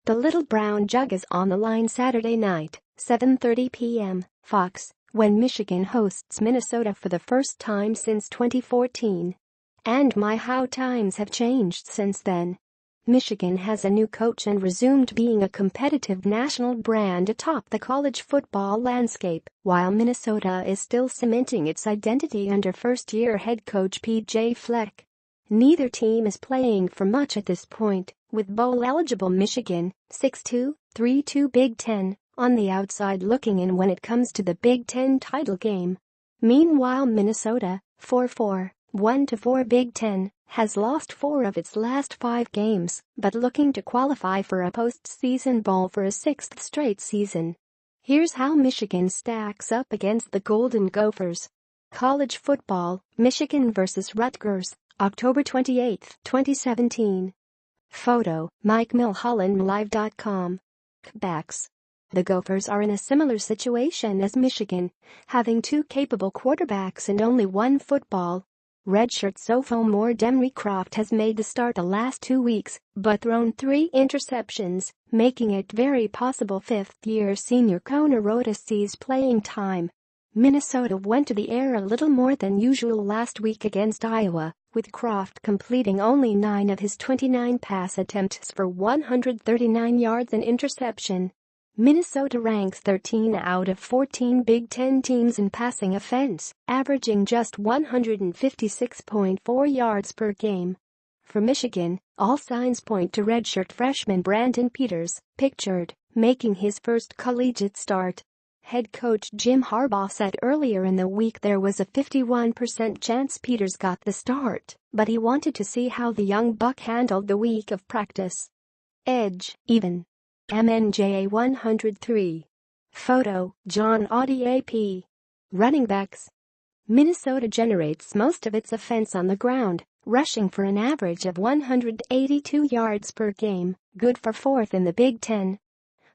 The Little Brown Jug is on the line Saturday night, 7:30 p.m., Fox, when Michigan hosts Minnesota for the first time since 2014. And my how times have changed since then. Michigan has a new coach and resumed being a competitive national brand atop the college football landscape, while Minnesota is still cementing its identity under first-year head coach P.J. Fleck. Neither team is playing for much at this point, with bowl-eligible Michigan, 6-2, 3-2 Big Ten, on the outside looking in when it comes to the Big Ten title game. Meanwhile, Minnesota, 4-4, 1-4 Big Ten, has lost 4 of its last 5 games, but looking to qualify for a postseason bowl for a 6th straight season. Here's how Michigan stacks up against the Golden Gophers. College football, Michigan vs. Rutgers, October 28, 2017. Photo, Mike Mulholland Live.com. Backs. The Gophers are in a similar situation as Michigan, having 2 capable quarterbacks and only 1 football. Redshirt sophomore Demry Croft has made the start the last 2 weeks, but thrown 3 interceptions, making it very possible fifth-year senior Connor Rhoda sees playing time. Minnesota went to the air a little more than usual last week against Iowa, with Croft completing only 9 of his 29 pass attempts for 139 yards and interception. Minnesota ranks 13 out of 14 Big Ten teams in passing offense, averaging just 156.4 yards per game. For Michigan, all signs point to redshirt freshman Brandon Peters, pictured, making his first collegiate start. Head coach Jim Harbaugh said earlier in the week there was a 51% chance Peters got the start, but he wanted to see how the young buck handled the week of practice. Edge, even. MNJA 103. Photo, John Audie AP. Running backs. Minnesota generates most of its offense on the ground, rushing for an average of 182 yards per game, good for 4th in the Big Ten.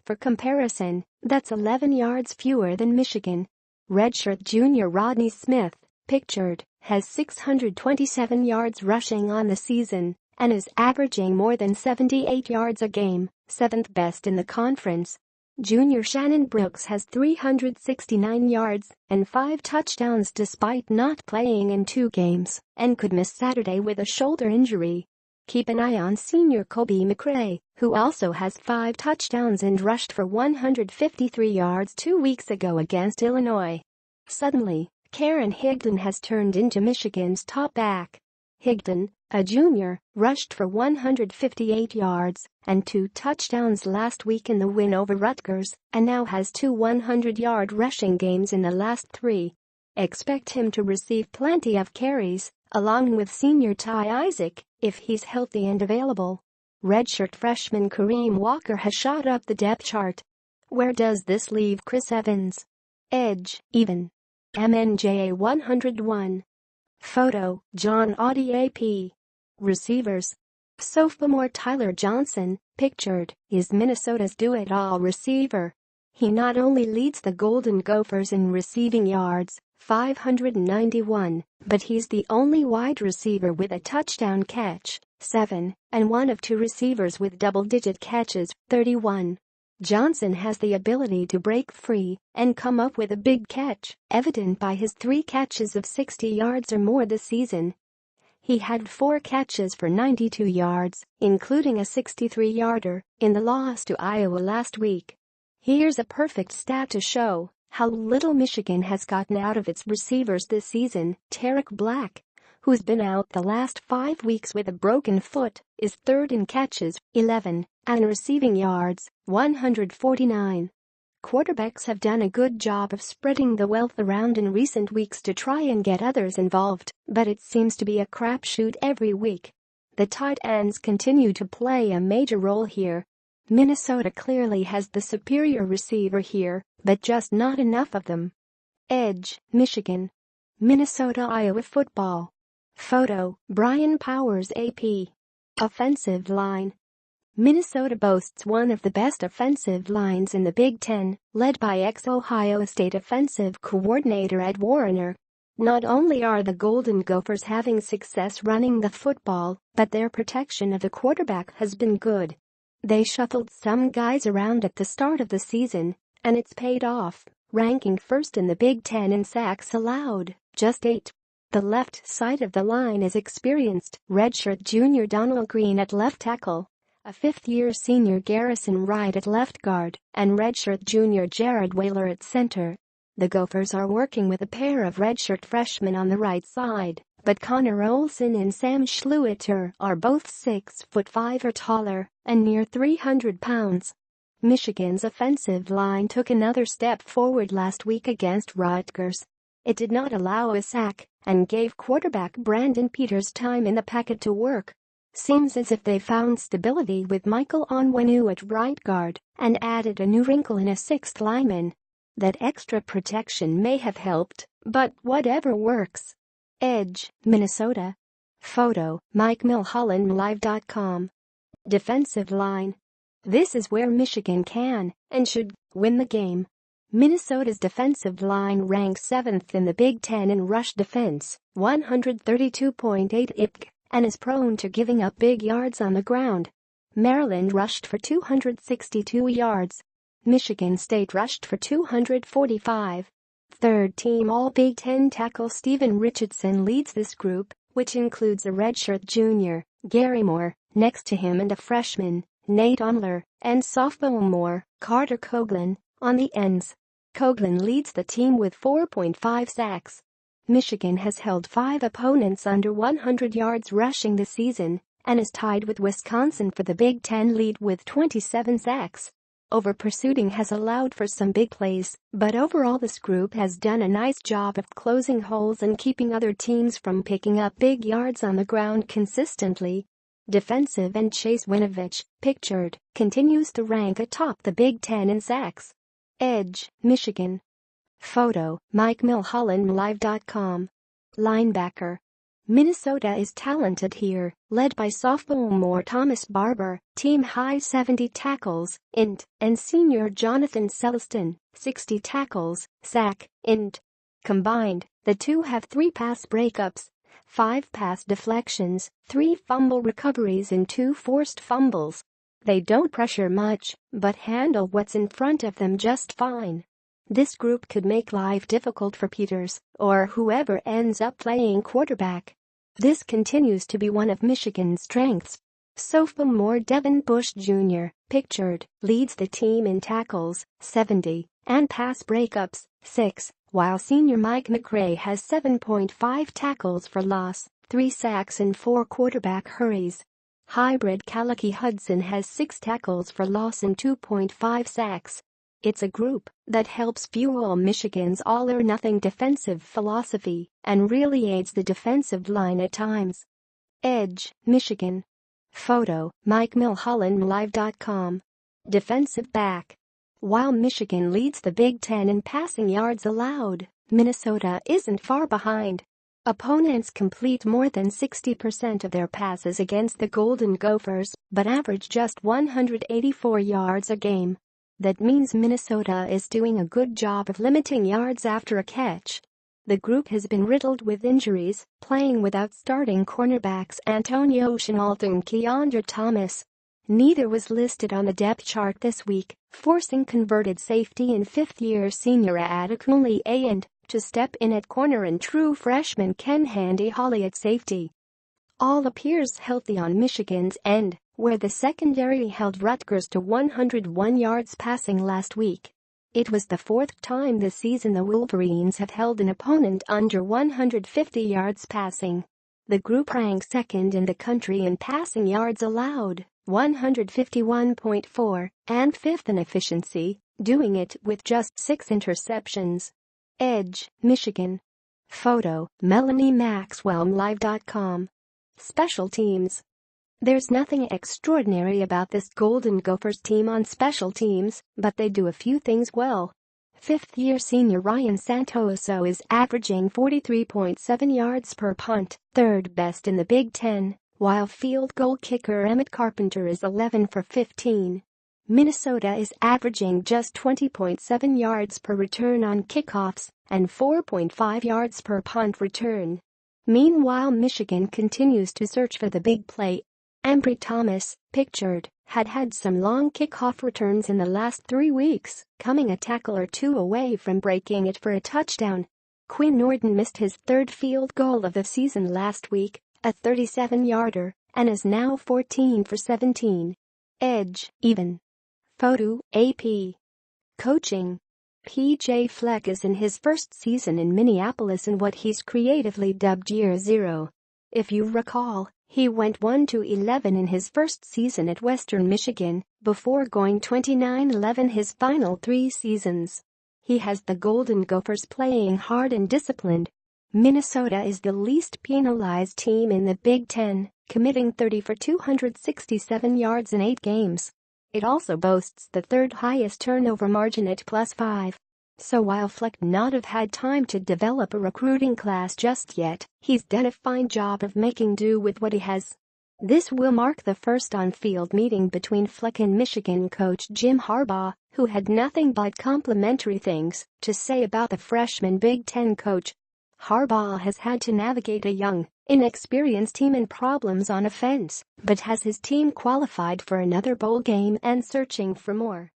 For comparison, that's 11 yards fewer than Michigan. Redshirt junior Rodney Smith, pictured, has 627 yards rushing on the season and is averaging more than 78 yards a game, 7th best in the conference. Junior Shannon Brooks has 369 yards and 5 touchdowns despite not playing in 2 games and could miss Saturday with a shoulder injury. Keep an eye on senior Kobe McRae, who also has 5 touchdowns and rushed for 153 yards 2 weeks ago against Illinois. Suddenly, Karen Higdon has turned into Michigan's top back. Higdon, a junior, rushed for 158 yards and 2 touchdowns last week in the win over Rutgers and now has 2 100-yard rushing games in the last 3. Expect him to receive plenty of carries, along with senior Ty Isaac, if he's healthy and available. Redshirt freshman Kareem Walker has shot up the depth chart. Where does this leave Chris Evans? Edge, even. MNJA 101. Photo, John Audie AP. Receivers. Sophomore Tyler Johnson, pictured, is Minnesota's do-it-all receiver. He not only leads the Golden Gophers in receiving yards, 591, but he's the only wide receiver with a touchdown catch, 7, and one of 2 receivers with double-digit catches, 31. Johnson has the ability to break free and come up with a big catch, evident by his 3 catches of 60 yards or more this season. He had 4 catches for 92 yards, including a 63-yarder, in the loss to Iowa last week. Here's a perfect stat to show how little Michigan has gotten out of its receivers this season. Tarek Black, who's been out the last 5 weeks with a broken foot, is 3rd in catches, 11, and receiving yards, 149. Quarterbacks have done a good job of spreading the wealth around in recent weeks to try and get others involved, but it seems to be a crapshoot every week. The tight ends continue to play a major role here. Minnesota clearly has the superior receiver here, but just not enough of them. Edge, Michigan. Minnesota-Iowa football. Photo, Brian Powers AP. Offensive line. Minnesota boasts one of the best offensive lines in the Big Ten, led by ex-Ohio State offensive coordinator Ed Warner. Not only are the Golden Gophers having success running the football, but their protection of the quarterback has been good. They shuffled some guys around at the start of the season, and it's paid off, ranking first in the Big Ten in sacks allowed, just 8. The left side of the line is experienced redshirt junior Donald Green at left tackle, a fifth-year senior Garrison Wright at left guard, and redshirt junior Jared Whaler at center. The Gophers are working with a pair of redshirt freshmen on the right side, but Connor Olson and Sam Schlueter are both 6'5" or taller and near 300 pounds. Michigan's offensive line took another step forward last week against Rutgers. It did not allow a sack and gave quarterback Brandon Peters time in the pocket to work. Seems as if they found stability with Michael Onwenu at right guard and added a new wrinkle in a sixth lineman. That extra protection may have helped, but whatever works. Edge, Minnesota. Photo, Mike Mulholland Live.com. Defensive line. This is where Michigan can and should win the game. Minnesota's defensive line ranks 7th in the Big Ten in rush defense, 132.8 IPC, and is prone to giving up big yards on the ground. Maryland rushed for 262 yards. Michigan State rushed for 245. Third-team All-Big Ten tackle Steven Richardson leads this group, which includes a redshirt junior, Gary Moore, next to him and a freshman, Nate Onler, and sophomore, Carter Coughlin, on the ends. Coughlin leads the team with 4.5 sacks. Michigan has held 5 opponents under 100 yards rushing this season and is tied with Wisconsin for the Big Ten lead with 27 sacks. Over-pursuing has allowed for some big plays, but overall this group has done a nice job of closing holes and keeping other teams from picking up big yards on the ground consistently. Defensive end Chase Winovich, pictured, continues to rank atop the Big Ten in sacks. Edge, Michigan. Photo, Mike Mulholland Live.com. Linebacker. Minnesota is talented here, led by sophomore Thomas Barber, team-high 70 tackles, int, and senior Jonathan Celestin, 60 tackles, sack, int. Combined, the two have 3 pass breakups, 5 pass deflections, 3 fumble recoveries and 2 forced fumbles. They don't pressure much, but handle what's in front of them just fine. This group could make life difficult for Peters, or whoever ends up playing quarterback. This continues to be one of Michigan's strengths. Sophomore Devin Bush Jr., pictured, leads the team in tackles, 70, and pass breakups, 6, while senior Mike McRae has 7.5 tackles for loss, 3 sacks and 4 quarterback hurries. Hybrid Kalaki Hudson has 6 tackles for loss and 2.5 sacks. It's a group that helps fuel Michigan's all-or-nothing defensive philosophy and really aids the defensive line at times. Edge, Michigan. Photo, Mike Mulholland Live.com. Defensive back. While Michigan leads the Big Ten in passing yards allowed, Minnesota isn't far behind. Opponents complete more than 60% of their passes against the Golden Gophers, but average just 184 yards a game. That means Minnesota is doing a good job of limiting yards after a catch. The group has been riddled with injuries, playing without starting cornerbacks Antonio Chenault and Keandre Thomas. Neither was listed on the depth chart this week, forcing converted safety and fifth-year senior Adekunle Ayand to step in at corner and true freshman Ken Handy-Holly at safety. All appears healthy on Michigan's end, where the secondary held Rutgers to 101 yards passing last week. It was the 4th time this season the Wolverines have held an opponent under 150 yards passing. The group ranks 2nd in the country in passing yards allowed, 151.4, and 5th in efficiency, doing it with just 6 interceptions. Edge, Michigan. Photo, Melanie Maxwell Live.com. Special teams. There's nothing extraordinary about this Golden Gophers team on special teams, but they do a few things well. Fifth-year senior Ryan Santoso is averaging 43.7 yards per punt, 3rd best in the Big Ten, while field goal kicker Emmett Carpenter is 11 for 15. Minnesota is averaging just 20.7 yards per return on kickoffs and 4.5 yards per punt return. Meanwhile, Michigan continues to search for the big play. Ambry Thomas, pictured, had some long kickoff returns in the last 3 weeks, coming a tackle or two away from breaking it for a touchdown. Quinn Norton missed his third field goal of the season last week, a 37-yarder, and is now 14 for 17. Edge, even. Photo, AP. Coaching. PJ Fleck is in his first season in Minneapolis in what he's creatively dubbed Year Zero. If you recall, he went 1-11 in his first season at Western Michigan, before going 29-11 his final 3 seasons. He has the Golden Gophers playing hard and disciplined. Minnesota is the least penalized team in the Big Ten, committing 30 for 267 yards in 8 games. It also boasts the third highest turnover margin at +5. So while Fleck not have had time to develop a recruiting class just yet, he's done a fine job of making do with what he has. This will mark the first on-field meeting between Fleck and Michigan coach Jim Harbaugh, who had nothing but complimentary things to say about the freshman Big Ten coach. Harbaugh has had to navigate a young, inexperienced team and problems on offense, but has his team qualified for another bowl game and searching for more.